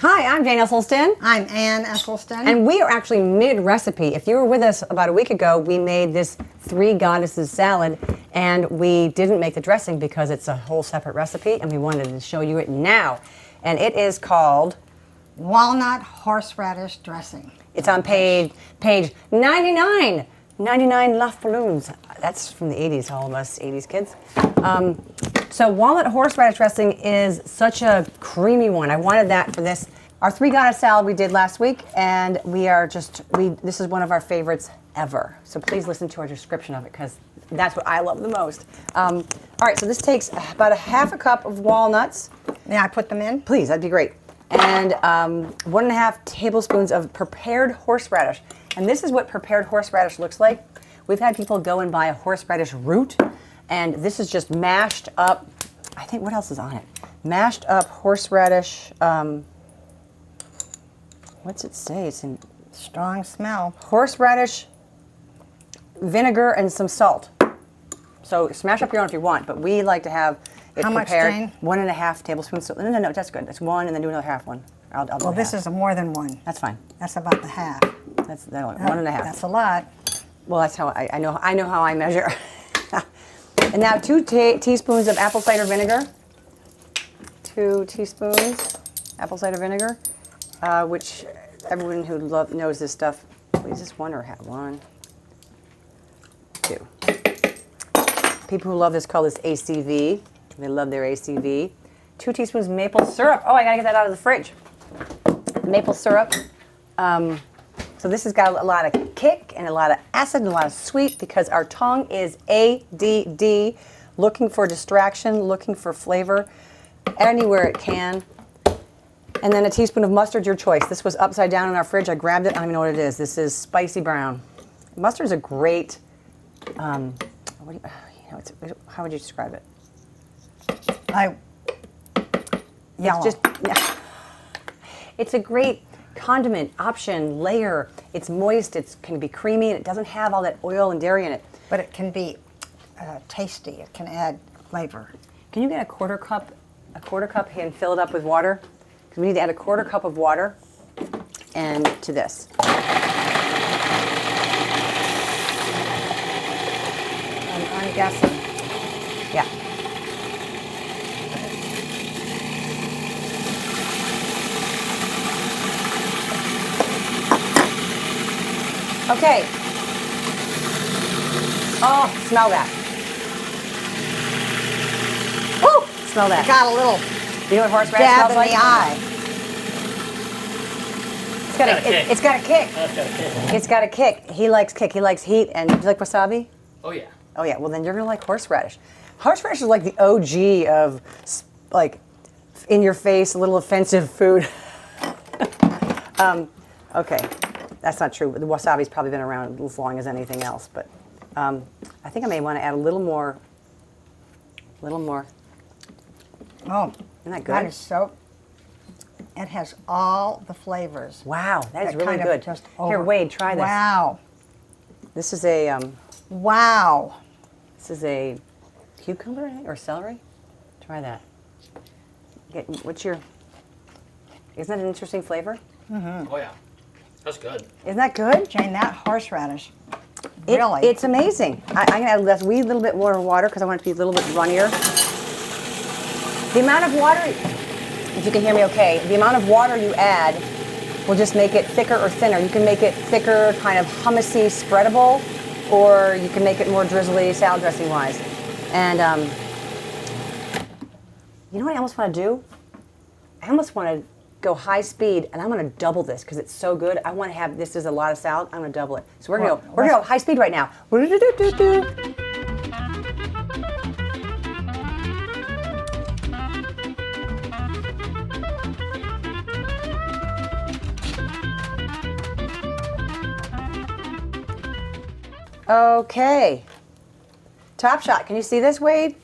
Hi, I'm Jane Esselstyn. I'm Ann Esselstyn. And we are actually mid-recipe. If you were with us about a week ago, we made this Three Goddesses salad, and we didn't make the dressing because it's a whole separate recipe, and we wanted to show you it now. And it is called Walnut horseradish dressing. It's on page 99. 99 Luff Balloons. That's from the 80s, all of us 80s kids. So walnut horseradish dressing is such a creamy one. I wanted that for this. Our Three Goddess salad we did last week, and this is one of our favorites ever. So please listen to our description of it, because that's what I love the most. All right, so this takes about a half a cup of walnuts. May I put them in? Please, that'd be great. And 1.5 tablespoons of prepared horseradish. And this is what prepared horseradish looks like. We've had people go and buy a horseradish root, and this is just mashed up, I think, what else is on it? Mashed up horseradish, what's it say? It's in strong smell. Horseradish, vinegar, and some salt. So smash up your own if you want, but we like to have it How much, prepared. Jane? 1.5 tablespoons. No, that's good. That's one, and then do another half one. I'll do Well, this half. is more than one. That's fine. That's about the half. That'll 1.5. That's a lot. Well, that's how I know how I measure. And now 2 teaspoons of apple cider vinegar. 2 teaspoons apple cider vinegar, which everyone who knows this stuff. Is this one or half? 1, 2. People who love this call this ACV. They love their ACV. 2 teaspoons maple syrup. Oh, I gotta get that out of the fridge. Maple syrup. So this has got a lot of kick and a lot of acid and a lot of sweet, because our tongue is ADD, looking for distraction, looking for flavor anywhere it can. And then a teaspoon of mustard, your choice. This was upside down in our fridge. I grabbed it. I don't even know what it is. This is spicy brown. Mustard is a great, how would you describe it? Yellow. It's a great condiment, option, layer. It's moist, it can be creamy, and it doesn't have all that oil and dairy in it. But it can be tasty. It can add flavor. Can you get a quarter cup and fill it up with water? Because we need to add a quarter cup of water and to this. I'm guessing. Yeah. Okay. Oh, smell that. Woo! Smell that. I got a little You know what horseradish dab smells in like? the eye. It's got a kick. It's got a kick. He likes kick. He likes heat. And do you like wasabi? Oh, yeah. Oh, yeah. Well, then you're going to like horseradish. Horseradish is like the OG of, like, in-your-face, a little offensive food. Okay. That's not true. The wasabi's probably been around as long as anything else. But I think I may want to add a little more. Oh, Isn't that good? that is so. It has all the flavors. Wow, that is That really kind of good. just Here, over- Wade, try this. Wow. This is a Wow. cucumber, I think, or celery. Try that. Isn't that an interesting flavor? Oh, yeah. That's good. Isn't that good? Jane, that horseradish. Really? It's amazing. I'm going to add a wee little bit more water because I want it to be a little bit runnier. The amount of water, if you can hear me okay, the amount of water you add will just make it thicker or thinner. You can make it thicker, kind of hummusy, spreadable, or you can make it more drizzly, salad dressing wise. And you know what I almost want to do? I almost want to go high speed, and I'm going to double this because it's so good. I want to have this is a lot of salad. I'm going to double it. So we're going to go high speed right now. Okay. Top shot. Can you see this, Wade?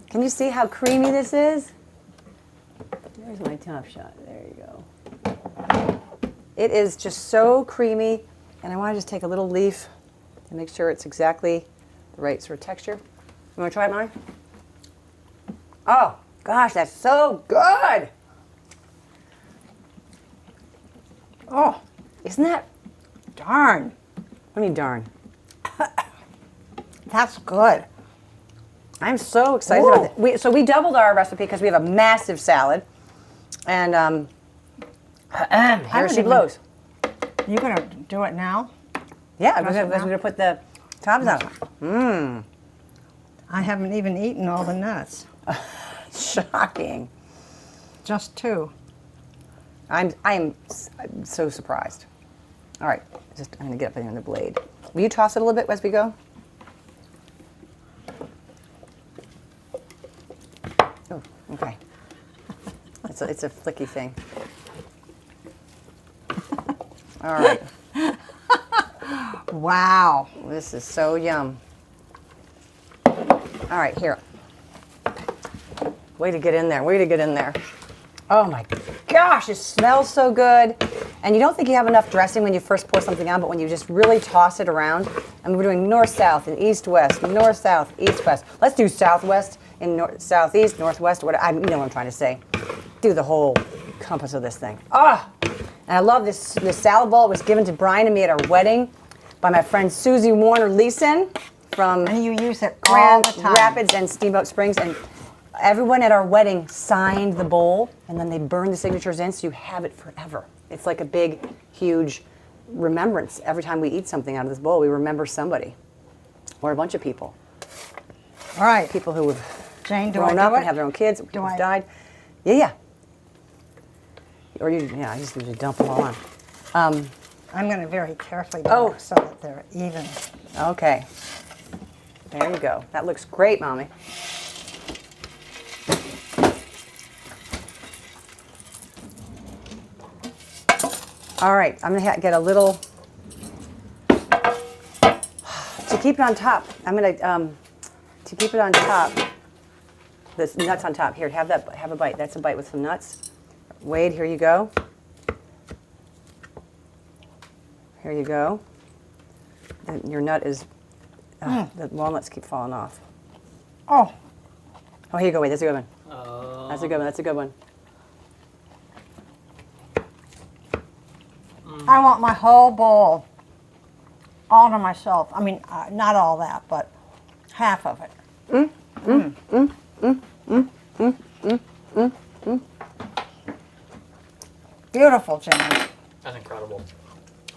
Can you see how creamy this is? There's my top shot. There you go. It is just so creamy, and I want to just take a little leaf and make sure it's exactly the right sort of texture. You want to try it, Molly? Oh, gosh, that's so good. Oh, Isn't that, darn. I mean, darn. That's good. I'm so excited about it. So we doubled our recipe because we have a massive salad. And here she even- blows. You gonna do it now? Yeah, Dress it we're now? going to put the tops on. I haven't even eaten all the nuts. Shocking. Just 2. I'm so surprised. All right, I'm going to get up there on the blade. Will you toss it a little bit as we go? Oh, okay. It's a flicky thing. All right. Wow. This is so yum. All right, here. Way to get in there. Way to get in there. Oh my gosh, it smells so good. And you don't think you have enough dressing when you first pour something on, but when you just really toss it around, and we're doing north-south and east-west, north-south, east-west. Let's do southwest and southeast, northwest, you know what I'm trying to say. Do the whole compass of this thing. Ah! And I love this salad bowl. It was given to Brian and me at our wedding by my friend Susie Warner Leeson from And you use it all Grand the time. Rapids and Steamboat Springs. And everyone at our wedding signed the bowl, and then they burned the signatures in, so you have it forever. It's like a big, huge remembrance. Every time we eat something out of this bowl, we remember somebody or a bunch of people. All right. People who have Jane, do I grown do up it? and have their own kids, Do who've I- died. Yeah. Or I just usually dump them all on. I'm going to very carefully do Oh. it so that they're even. Okay. There you go. That looks great, Mommy. All right, I'm gonna get a little, to keep it on top, I'm gonna, to keep it on top, the nuts on top. Here, have a bite. That's a bite with some nuts. Wade, here you go. Here you go. Your nut is, the walnuts keep falling off. Oh, Oh, here you go, Wade, that's a good one. That's a good one, that's a good one. I want my whole bowl all to myself. I mean, not all that, but half of it. Beautiful, Jane. That's incredible.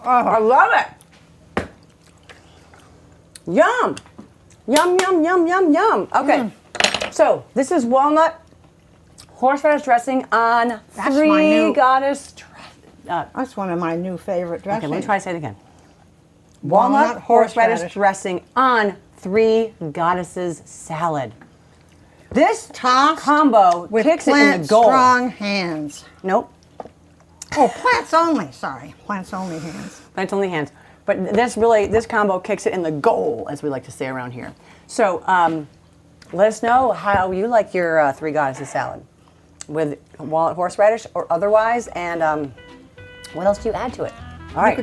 I love it. Yum. Yum, yum, yum, yum, yum. Okay. So this is walnut horseradish dressing on That's three my new- goddess. That's one of my new favorite dressings. Okay, let me try to say it again. Walnut horseradish dressing on three goddesses salad. This Tossed combo with kicks it in the plant goal. strong hands. Nope. Oh, plants only. Sorry, plants only hands. That's only hands. But this combo kicks it in the goal, as we like to say around here. So let us know how you like your three goddesses salad with walnut horseradish or otherwise, and what else do you add to it? All right.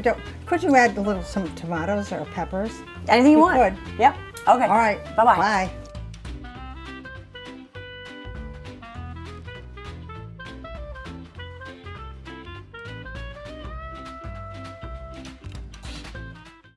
Could you add some tomatoes or peppers? Anything you want. could. Yep. Okay. All right. Bye-bye. Bye.